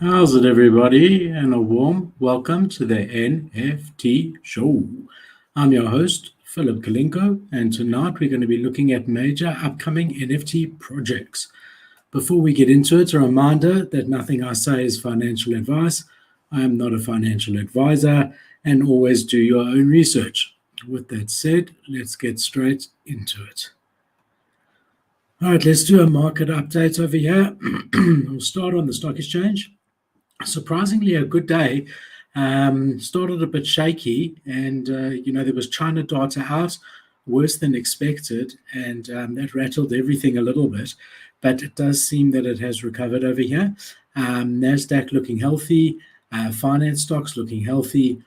How's it, everybody? And a warm welcome to the NFT show. I'm your host, Philip Kalinko, and tonight we're going to be looking at major upcoming NFT projects. Before we get into it, a reminder that nothing I say is financial advice. I am not a financial advisor, and always do your own research. With that said, let's get straight into it. All right, let's do a market update over here. We'll start on the stock exchange. Surprisingly a good day. Started a bit shaky, and there was China data out, worse than expected, and that rattled everything a little bit. But it does seem that it has recovered over here. Nasdaq looking healthy, finance stocks looking healthy.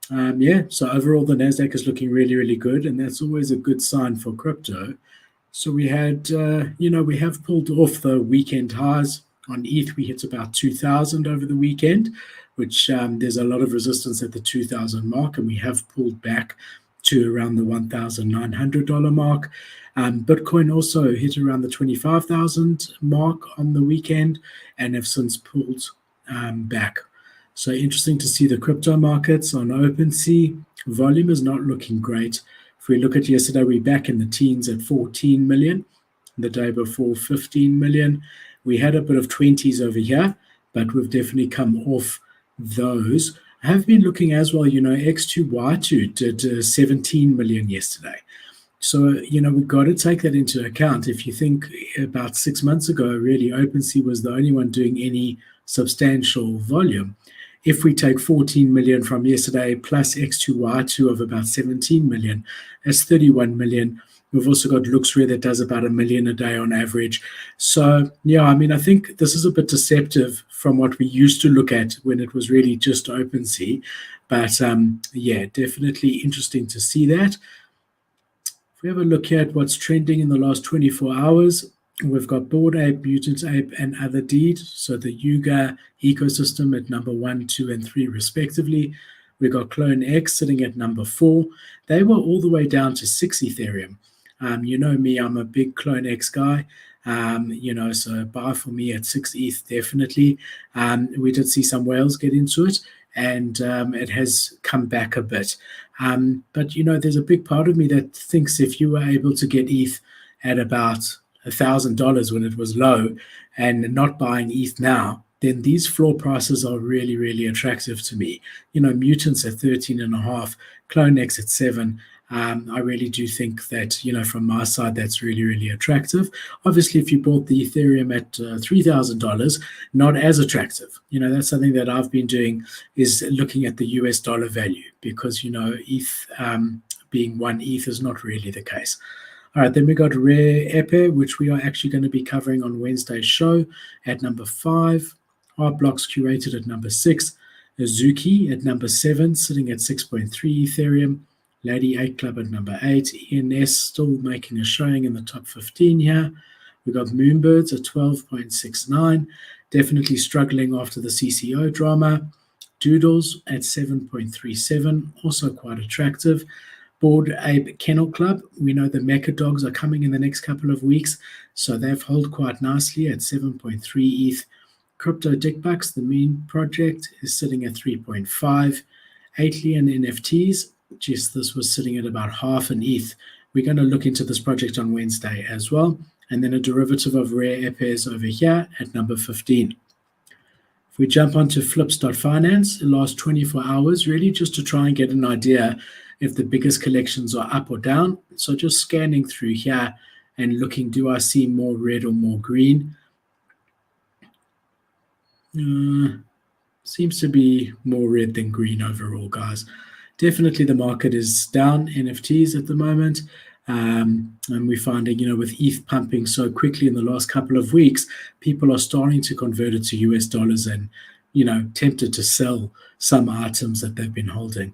So overall the Nasdaq is looking really, really good, and that's always a good sign for crypto. So we had, we have pulled off the weekend highs. On ETH, we hit about 2,000 over the weekend, which there's a lot of resistance at the 2,000 mark, and we have pulled back to around the $1,900 mark. Bitcoin also hit around the 25,000 mark on the weekend and have since pulled back. So interesting to see the crypto markets on OpenSea. Volume is not looking great. If we look at yesterday, we're back in the teens at 14 million. The day before, 15 million. We had a bit of 20s over here, but we've definitely come off those. I have been looking as well, X2Y2 did 17 million yesterday. So, we've got to take that into account. If you think about 6 months ago, really, OpenSea was the only one doing any substantial volume. If we take 14 million from yesterday plus X2Y2 of about 17 million, that's 31 million. We've also got LooksRare that does about 1 million a day on average. So, I think this is a bit deceptive from what we used to look at when it was really just OpenSea. But, definitely interesting to see that. If we have a look here at what's trending in the last 24 hours, we've got Bored Ape, Mutant Ape, and Otherdeed. So the Yuga ecosystem at number 1, 2, and 3 respectively. We've got Clone X sitting at number 4. They were all the way down to 6 Ethereum. You know me, I'm a big Clone X guy. So buy for me at 6 ETH, definitely. We did see some whales get into it, and it has come back a bit. But there's a big part of me that thinks if you were able to get ETH at about $1,000 when it was low and not buying ETH now, then these floor prices are really, really attractive to me. Mutants at 13.5, Clone X at 7. I really do think that, from my side, that's really, really attractive. Obviously, if you bought the Ethereum at $3,000, not as attractive. That's something that I've been doing, is looking at the US dollar value, because, ETH being 1 ETH is not really the case. All right, then we got Rare Epe, which we are actually going to be covering on Wednesday's show at number 5. Art Blocks Curated at number 6. Azuki at number 7, sitting at 6.3 Ethereum. Lady 8 Club at number 8. ENS still making a showing in the top 15 here. We've got Moonbirds at 12.69. Definitely struggling after the CCO drama. Doodles at 7.37. Also quite attractive. Bored Ape Kennel Club. We know the Mecha Dogs are coming in the next couple of weeks, so they've held quite nicely at 7.3 ETH. Crypto Dickbucks, the Mean Project, is sitting at 3.5. Atelian NFTs, this was sitting at about half an ETH. We're going to look into this project on Wednesday as well. And then a derivative of Rare Epes over here at number 15. If we jump onto Flips.finance, the last 24 hours, really just to try and get an idea if the biggest collections are up or down. So just scanning through here and looking, do I see more red or more green? Seems to be more red than green overall, guys. Definitely the market is down, NFTs at the moment. And we're finding, with ETH pumping so quickly in the last couple of weeks, people are starting to convert it to US dollars and, tempted to sell some items that they've been holding.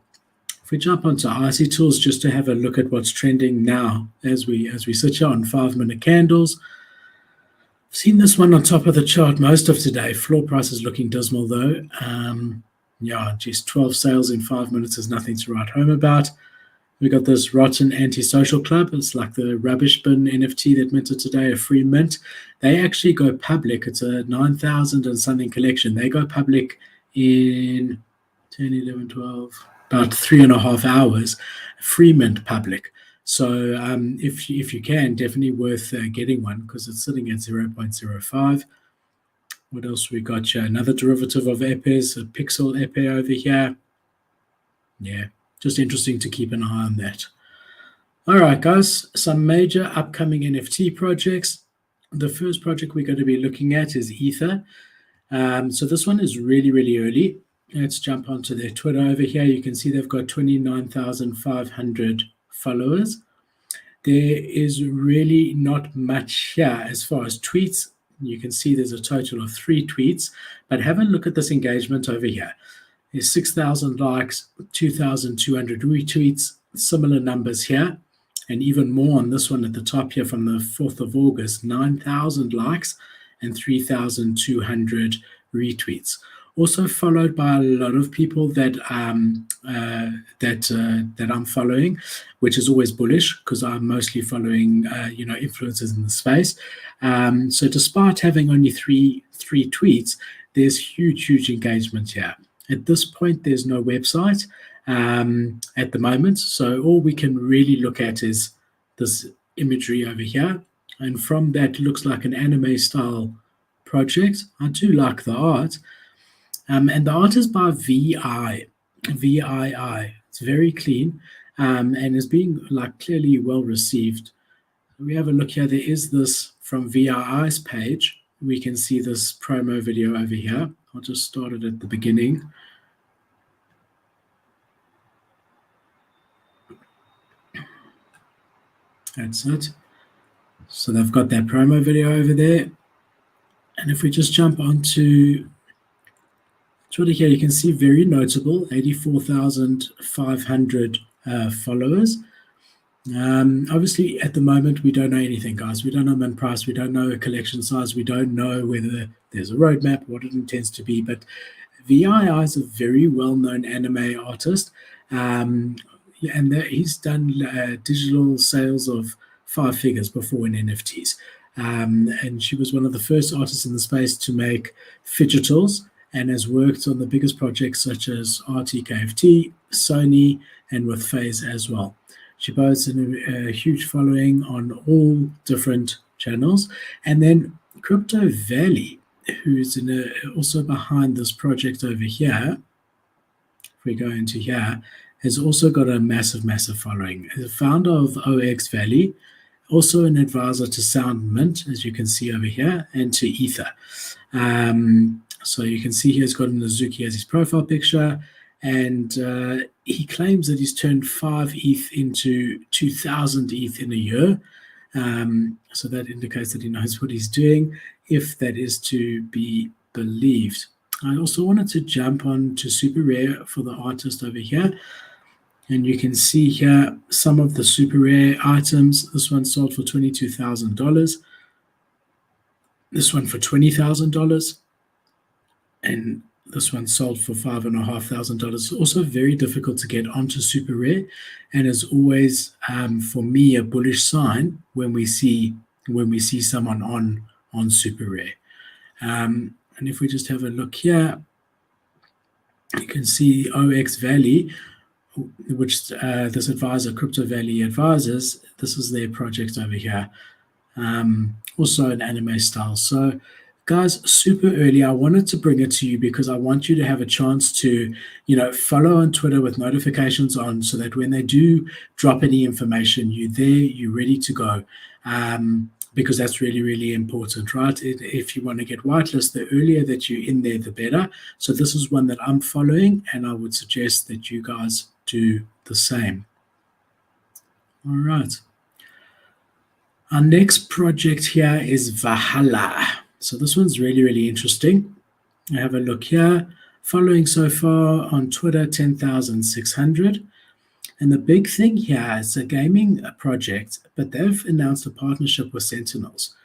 If we jump onto IC Tools just to have a look at what's trending now as we sit here on 5-minute candles. I've seen this one on top of the chart most of today. Floor price is looking dismal though. 12 sales in 5 minutes is nothing to write home about. We got this Rotten Antisocial Club. It's like the rubbish bin NFT that minted today, a free mint. They actually go public. It's a 9,000 and something collection. They go public in 10, 11, 12, about 3.5 hours, free mint public. So if you can, definitely worth getting one because it's sitting at 0.05. What else we got here? Another derivative of EPEs, a pixel EPE over here. Yeah, just interesting to keep an eye on that. All right, guys, some major upcoming NFT projects. The first project we're going to be looking at is Ether. So this one is really, really early. Let's jump onto their Twitter over here. You can see they've got 29,500 followers. There is really not much here as far as tweets. You can see there's a total of 3 tweets, but have a look at this engagement over here. There's 6,000 likes, 2,200 retweets, similar numbers here, and even more on this one at the top here from the 4th of August, 9,000 likes and 3,200 retweets. Also followed by a lot of people that I'm following, which is always bullish because I'm mostly following influencers in the space. So despite having only three tweets, there's huge engagement here. At this point, there's no website at the moment, so all we can really look at is this imagery over here, and from that, looks like an anime style project. I do like the art. And the art is by VII. It's very clean and is being clearly well received. We have a look here. There is this from VII's page. We can see this promo video over here. I'll just start it at the beginning. That's it. So they've got that promo video over there. And if we just jump onto Twitter here, you can see very notable, 84,500 followers. Obviously, at the moment, we don't know anything, guys. We don't know mint price. We don't know a collection size. We don't know whether there's a roadmap, what it intends to be. But VII is a very well-known anime artist. And he's done digital sales of 5 figures before in NFTs. And she was one of the first artists in the space to make fidgetals, and has worked on the biggest projects such as RTKFT, Sony, and with FaZe as well. She boasts a huge following on all different channels. And then Crypto Valley, who's also behind this project over here, if we go into here, has also got a massive following. The founder of OX Valley, also an advisor to SoundMint, as you can see over here, and to Ether. So you can see he's got an Azuki as his profile picture, and he claims that he's turned 5 ETH into 2,000 ETH in a year. So that indicates that he knows what he's doing, if that is to be believed. I also wanted to jump on to Super Rare for the artist over here. And you can see here some of the Super Rare items. This one sold for $22,000. This one for $20,000. And this one sold for $5,500. Also very difficult to get onto Super Rare, and is always, for me, a bullish sign when we see someone on Super Rare. And if we just have a look here, you can see OX Valley, which this advisor, Crypto Valley advisors. This is their project over here. Also an anime style. So, guys, super early. I wanted to bring it to you because I want you to have a chance to, follow on Twitter with notifications on, so that when they do drop any information, you're there, you're ready to go. Because that's really, really important, right? If you want to get whitelist, the earlier that you're in there, the better. So this is one that I'm following, and I would suggest that you guys do the same. All right. Our next project here is Valhalla. So this one's really, really interesting. I have a look here. Following so far on Twitter, 10,600. And the big thing here is a gaming project, but they've announced a partnership with Sentinels,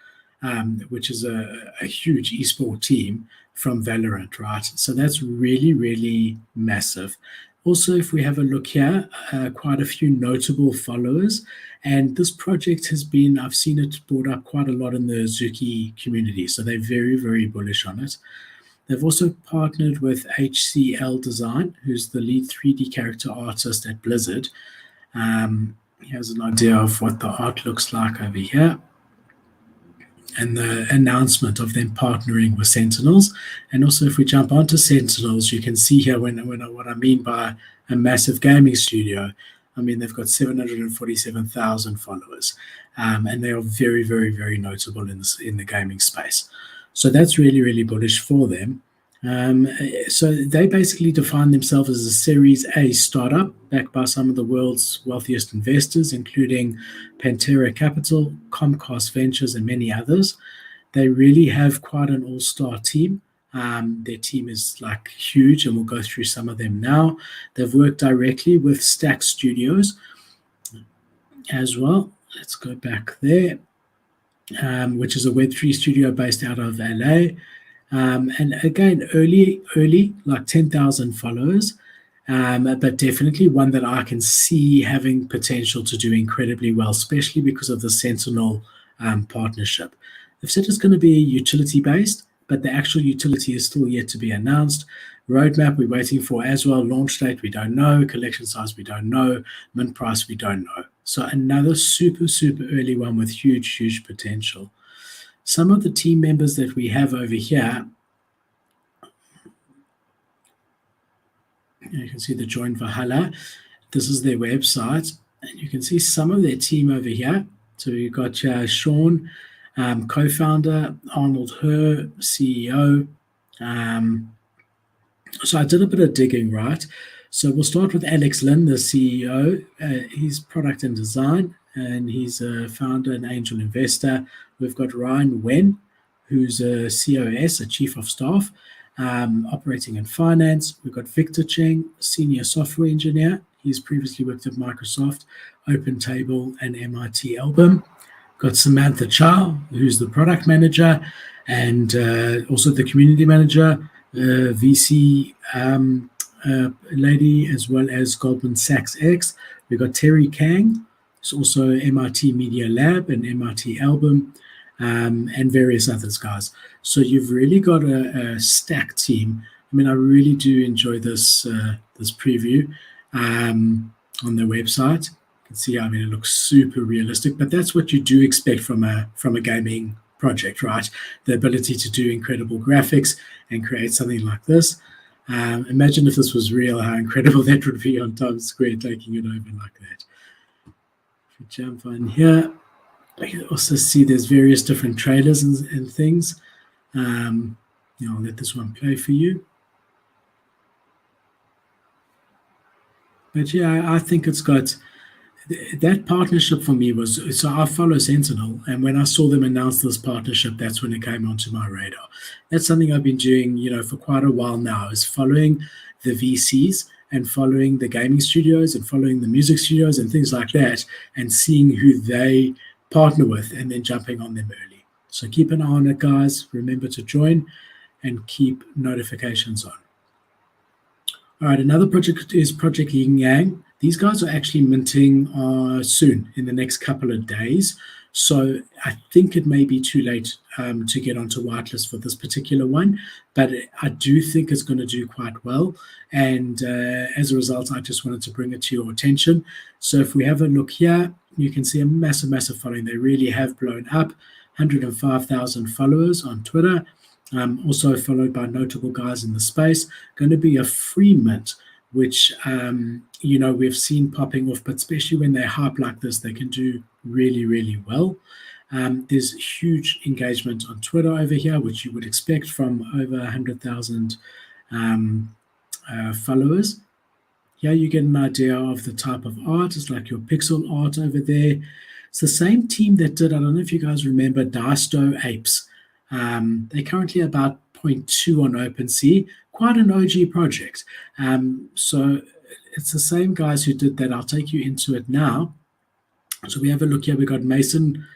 which is a huge esport team from Valorant, right? So that's really, really massive. Also, if we have a look here, quite a few notable followers. And this project has been, I've seen it brought up quite a lot in the Zuki community. So they're very, very bullish on it. They've also partnered with HCL Design, who's the lead 3D character artist at Blizzard. Here's an idea of what the art looks like over here, and the announcement of them partnering with Sentinels. And also, if we jump onto Sentinels, you can see here what I mean by a massive gaming studio. I mean, they've got 747,000 followers, and they are very, very, very notable in the gaming space. So that's really, really bullish for them. So they basically define themselves as a Series A startup backed by some of the world's wealthiest investors, including Pantera Capital, Comcast Ventures, and many others. They really have quite an all-star team. Their team is like huge, and we'll go through some of them now. They've worked directly with Stack Studios as well. Let's go back there, which is a Web3 studio based out of LA. And again, early, like 10,000 followers, but definitely one that I can see having potential to do incredibly well, especially because of the Sentinel partnership. They've said it's going to be utility-based, but the actual utility is still yet to be announced. Roadmap we're waiting for as well. Launch date we don't know. Collection size we don't know. Mint price we don't know. So another super, super early one with huge, huge potential. Some of the team members that we have over here, you can see the Join Valhalla. This is their website, and you can see some of their team over here. So you've got Sean, co-founder, Arnold Herr, CEO. So I did a bit of digging, right? So we'll start with Alex Lin, the CEO. He's product and design, and he's a founder and angel investor. We've got Ryan Wen, who's a COS, a chief of staff, operating in finance. We've got Victor Cheng, senior software engineer. He's previously worked at Microsoft, OpenTable, and MIT Album. Got Samantha Chow, who's the product manager and also the community manager, VC lady, as well as Goldman Sachs X. We've got Terry Kang, who's also MIT Media Lab and MIT Album, and various others, guys. So you've really got a stacked team. I mean, I really do enjoy this this preview on the website. You can see, I mean, it looks super realistic, but that's what you do expect from a gaming project, right? The ability to do incredible graphics and create something like this. Imagine if this was real, how incredible that would be on Times Square, taking it over like that. If we jump on here, you can also see there's various different trailers and things. I'll let this one play for you. But yeah, I think it's got that partnership for me was, so I follow Sentinel, and when I saw them announce this partnership, that's when it came onto my radar. That's something I've been doing, for quite a while now, is following the VCs and following the gaming studios and following the music studios and things like that, and seeing who they partner with and then jumping on them early. So keep an eye on it, guys. Remember to join and keep notifications on. All right, another project is Project Yin Yang. These guys are actually minting soon, in the next couple of days. So I think it may be too late to get onto whitelist for this particular one, but I do think it's going to do quite well. And as a result, I just wanted to bring it to your attention. So if we have a look here, you can see a massive, massive following. They really have blown up, 105,000 followers on Twitter. Also followed by notable guys in the space. Going to be a free mint, which we've seen popping off, but especially when they hype like this, they can do really, really well. There's huge engagement on Twitter over here, which you would expect from over 100,000 followers. Here you get an idea of the type of art. It's like your pixel art over there. It's the same team that did, I don't know if you guys remember, Disto Apes. They're currently about 0.2 on OpenSea, quite an OG project. So it's the same guys who did that. I'll take you into it now. So we have a look here. We've got Mason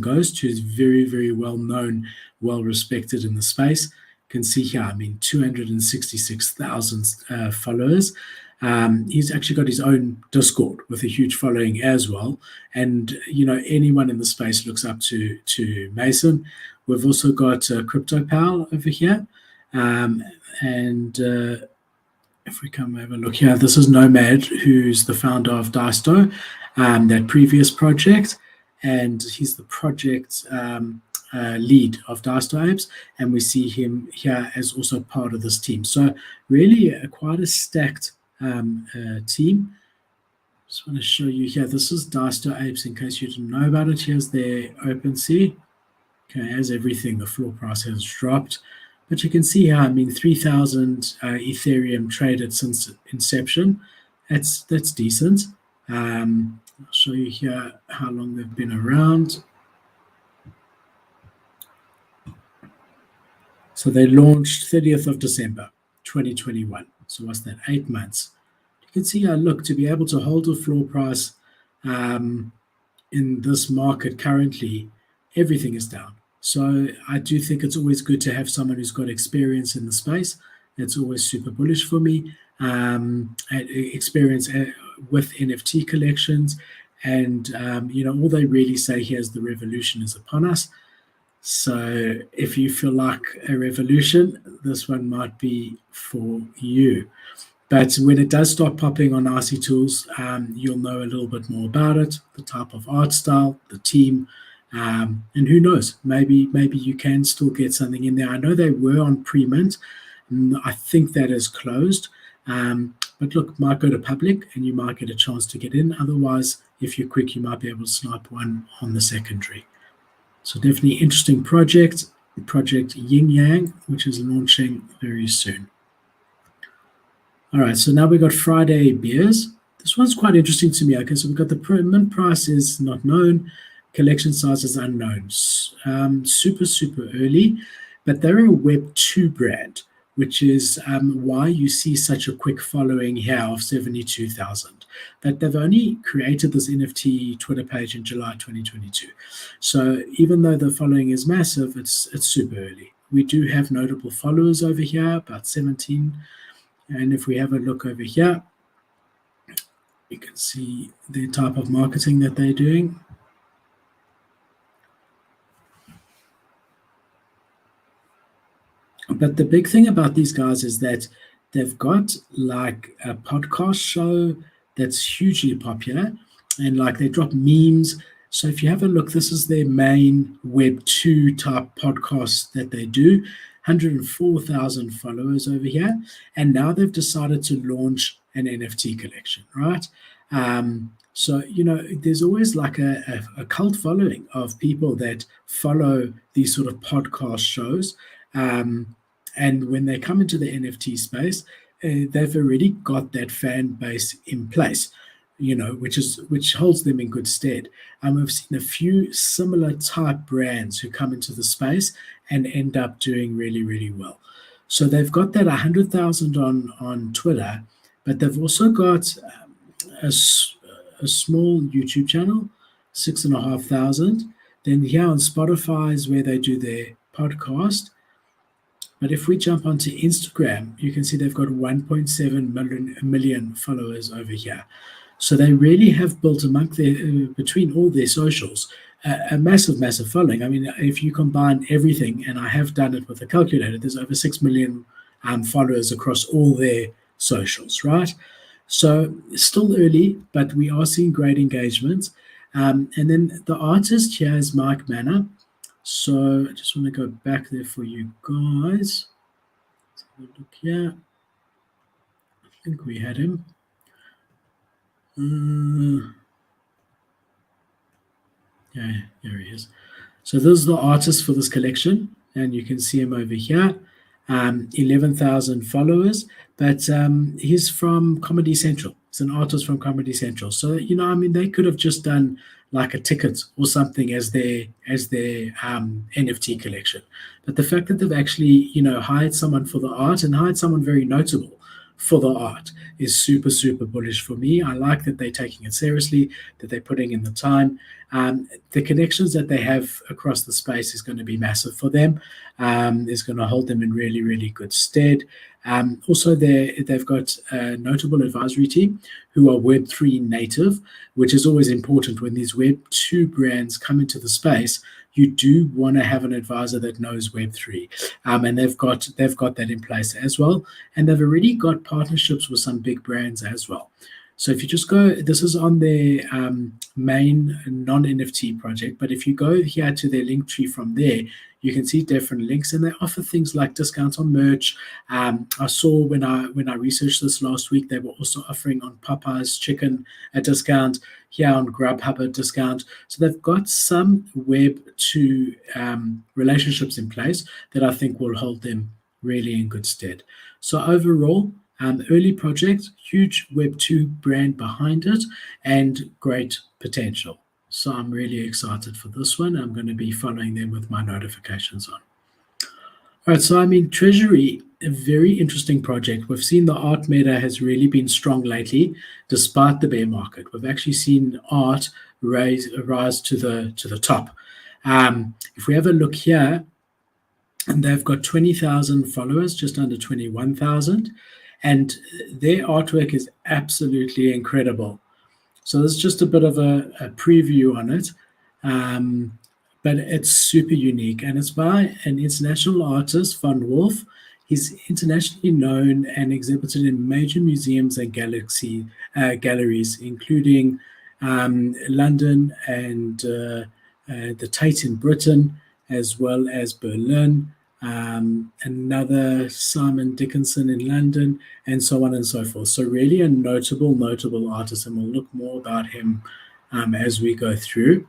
Ghost, who's very, very well known, well respected in the space. You can see here, 266,000 followers. He's actually got his own Discord with a huge following as well. And anyone in the space looks up to Mason. We've also got CryptoPal over here, and if we come have a look here, this is Nomad, who's the founder of Disto, that previous project, and he's the project lead of Disto Apes, and we see him here as also part of this team. So really quite a stacked team. Just want to show you here. This is Disto Apes in case you didn't know about it. Here's their OpenSea. Okay, as everything, the floor price has dropped. But you can see here, 3,000 Ethereum traded since inception. That's decent. I'll show you here how long they've been around. So they launched 30th of December, 2021. So what's that, 8 months? You can see here, look, to be able to hold a floor price in this market currently, everything is down. So I do think it's always good to have someone who's got experience in the space. It's always super bullish for me. Experience with NFT collections. And, all they really say here is the revolution is upon us. So if you feel like a revolution, this one might be for you. But when it does start popping on RC Tools, you'll know a little bit more about it, the type of art style, the team, and who knows, maybe you can still get something in there. I know they were on pre-mint, and I think that is closed. But look, might go to public and you might get a chance to get in. Otherwise, if you're quick, you might be able to snipe one on the secondary. So definitely interesting project Yin Yang, which is launching very soon. All right, so now we got Friday beers. This one's quite interesting to me. Okay, so we've got the mint price is not known. Collection size is unknown. Super early, but they're a Web2 brand, which is why you see such a quick following here of 72,000. But they've only created this NFT Twitter page in July 2022. So even though the following is massive, it's super early. We do have notable followers over here, about 17. And if we have a look over here, you can see the type of marketing that they're doing. But the big thing about these guys is that they've got like a podcast show that's hugely popular, and like they drop memes. So if you have a look, this is their main Web2 type podcast that they do. 104,000 followers over here, and now they've decided to launch an NFT collection, right? So there's always like a cult following of people that follow these sort of podcast shows. And when they come into the NFT space, they've already got that fan base in place, which holds them in good stead. And we've seen a few similar type brands who come into the space and end up doing really, really well. So they've got that 100,000 on Twitter, but they've also got a small YouTube channel, 6,500. Then here on Spotify is where they do their podcast. But if we jump onto Instagram, you can see they've got 1.7 million followers over here. So they really have built between all their socials, a massive following. I mean, if you combine everything, and I have done it with a calculator, there's over 6 million followers across all their socials, right? So still early, but we are seeing great engagement. And then the artist here is Mike Manor. So I just want to go back there for you guys. Let's have a look here. I think we had him. Yeah, here he is. So this is the artist for this collection, and you can see him over here. 11,000 followers, but he's from Comedy Central. He's an artist from Comedy Central. So they could have just done like a ticket or something as their NFT collection. But the fact that they've actually hired someone for the art and hired someone very notable for the art is super bullish for me. I like that they're taking it seriously, that they're putting in the time. The connections that they have across the space is going to be massive for them. Is going to hold them in really, really good stead. Also, they've got a notable advisory team who are Web3 native, which is always important when these Web2 brands come into the space. You do want to have an advisor that knows Web3, and they've got that in place as well. And they've already got partnerships with some big brands as well. So if you just go, this is on their main non-NFT project, but if you go here to their link tree from there, you can see different links, and they offer things like discounts on merch. I saw when I researched this last week, they were also offering on Popeye's chicken a discount, here on Grubhub a discount. So they've got some Web2 relationships in place that I think will hold them really in good stead. So overall, early project, huge Web2 brand behind it, and great potential. So I'm really excited for this one. I'm going to be following them with my notifications on. All right, so I mean, Treasury, a very interesting project. We've seen the art meta has really been strong lately, despite the bear market. We've actually seen art rise to the top. If we have a look here, and they've got 20,000 followers, just under 21,000. And their artwork is absolutely incredible. So there's just a bit of a preview on it, but it's super unique. And it's by an international artist, Van Wolf. He's internationally known and exhibited in major museums and galleries, including London and the Tate in Britain, as well as Berlin. Another Simon Dickinson in London, and so on and so forth. So really a notable artist, and we'll look more about him as we go through.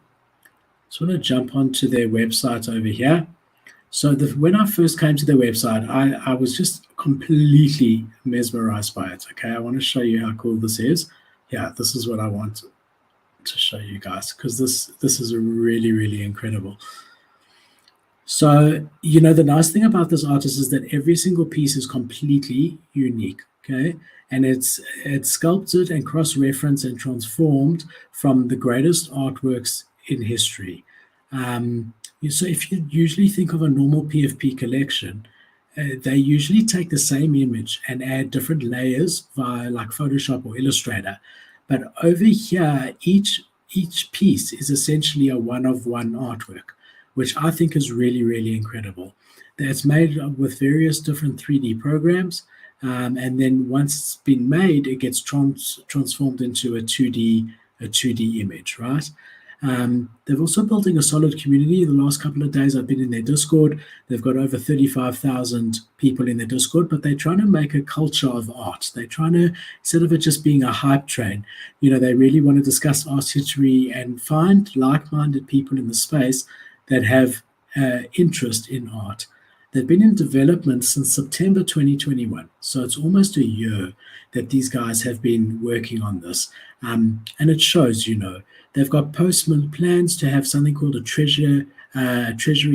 So I'm going to jump onto their website over here. So when I first came to their website, I was just completely mesmerized by it. Okay, I want to show you how cool this is. Yeah, this is what I want to show you guys, because this is really, really incredible. So, the nice thing about this artist is that every single piece is completely unique, okay? And it's sculpted and cross-referenced and transformed from the greatest artworks in history. So if you usually think of a normal PFP collection, they usually take the same image and add different layers via like Photoshop or Illustrator. But over here, each piece is essentially a one-of-one artwork, which I think is really, really incredible. It's made with various different 3D programs, and then once it's been made, it gets transformed into a 2D image, right? They've also building a solid community. The last couple of days I've been in their Discord. They've got over 35,000 people in their Discord, but they're trying to make a culture of art. They're trying to, instead of it just being a hype train, they really want to discuss art history and find like-minded people in the space that have interest in art. They've been in development since September 2021, so it's almost a year that these guys have been working on this. And it shows, they've got post plans to have something called a Treasury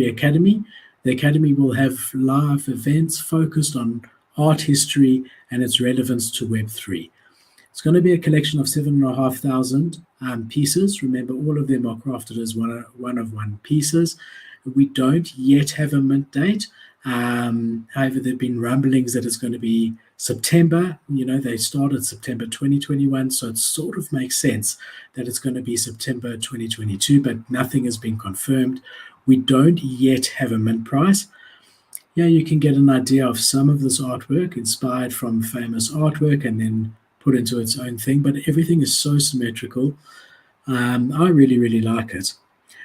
Academy. The Academy will have live events focused on art history and its relevance to Web3. It's going to be a collection of 7,500 pieces. Remember, all of them are crafted as one-of-one pieces. We don't yet have a mint date. However, there have been rumblings that it's going to be September. They started September 2021, so it sort of makes sense that it's going to be September 2022, but nothing has been confirmed. We don't yet have a mint price. Yeah, you can get an idea of some of this artwork inspired from famous artwork and then put into its own thing, but everything is so symmetrical. I really, really like it.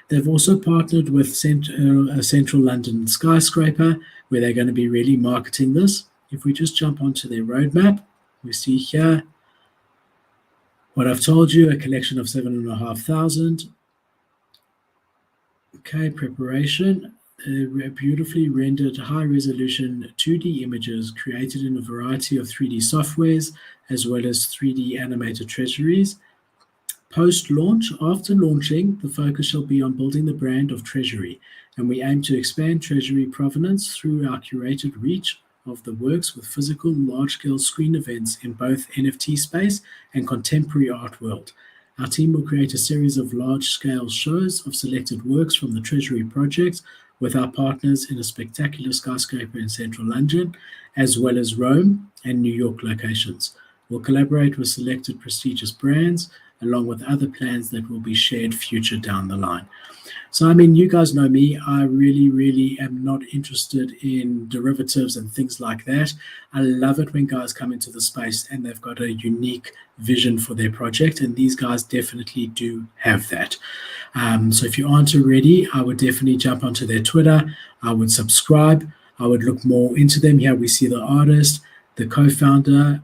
They've also partnered with Central London Skyscraper, where they're going to be really marketing this. If we just jump onto their roadmap, we see here what I've told you, a collection of 7,500. Okay, preparation. Beautifully rendered high-resolution 2D images created in a variety of 3D softwares, as well as 3D animated treasuries. Post-launch, after launching, the focus shall be on building the brand of Treasury, and we aim to expand Treasury provenance through our curated reach of the works with physical large-scale screen events in both NFT space and contemporary art world. Our team will create a series of large-scale shows of selected works from the Treasury project with our partners in a spectacular skyscraper in central London, as well as Rome and New York locations. We'll collaborate with selected prestigious brands, along with other plans that will be shared future down the line. So, I mean, you guys know me. I really, really am not interested in derivatives and things like that. I love it when guys come into the space and they've got a unique vision for their project, and these guys definitely do have that. So, if you aren't already, I would definitely jump onto their Twitter. I would subscribe. I would look more into them. Here we see the artist, the co-founder,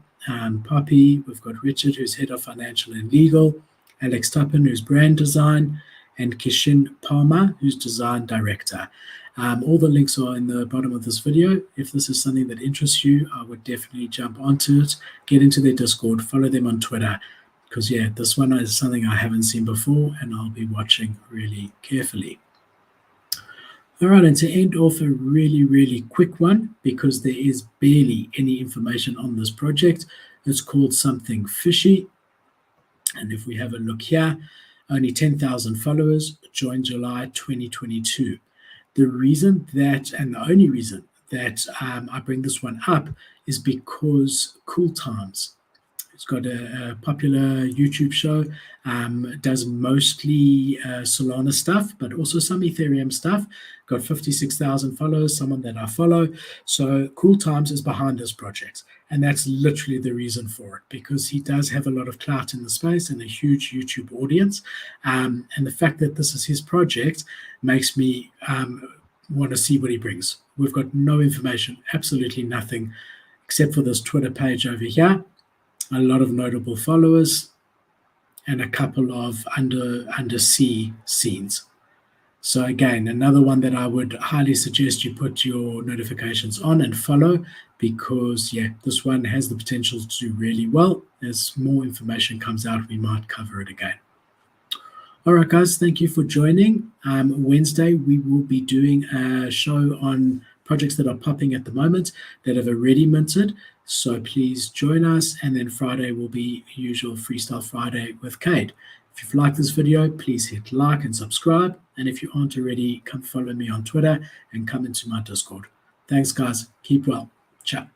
Poppy. We've got Richard, who's head of financial and legal, Alex Tuppen, who's brand design, and Kishin Palmer, who's design director. All the links are in the bottom of this video. If this is something that interests you, I would definitely jump onto it, get into their Discord, follow them on Twitter, because yeah, this one is something I haven't seen before, and I'll be watching really carefully. All right, and to end off a really, really quick one, because there is barely any information on this project. It's called Something Fishy. And if we have a look here, only 10,000 followers, joined July 2022. The reason that, and the only reason that I bring this one up is because Cool Times, it's got a popular YouTube show, does mostly Solana stuff, but also some Ethereum stuff. Got 56,000 followers, someone that I follow. So Cool Times is behind this project. And that's literally the reason for it, because he does have a lot of clout in the space and a huge YouTube audience. And the fact that this is his project makes me want to see what he brings. We've got no information, absolutely nothing, except for this Twitter page over here. A lot of notable followers and a couple of undersea scenes. So again, another one that I would highly suggest you put your notifications on and follow, because yeah, this one has the potential to do really well. As more information comes out, we might cover it again. All right, guys, thank you for joining. Wednesday, we will be doing a show on projects that are popping at the moment that have already minted. So please join us. And then Friday will be usual Freestyle Friday with Cade. If you've liked this video, please hit like and subscribe. And if you aren't already, come follow me on Twitter and come into my Discord. Thanks, guys. Keep well. Ciao.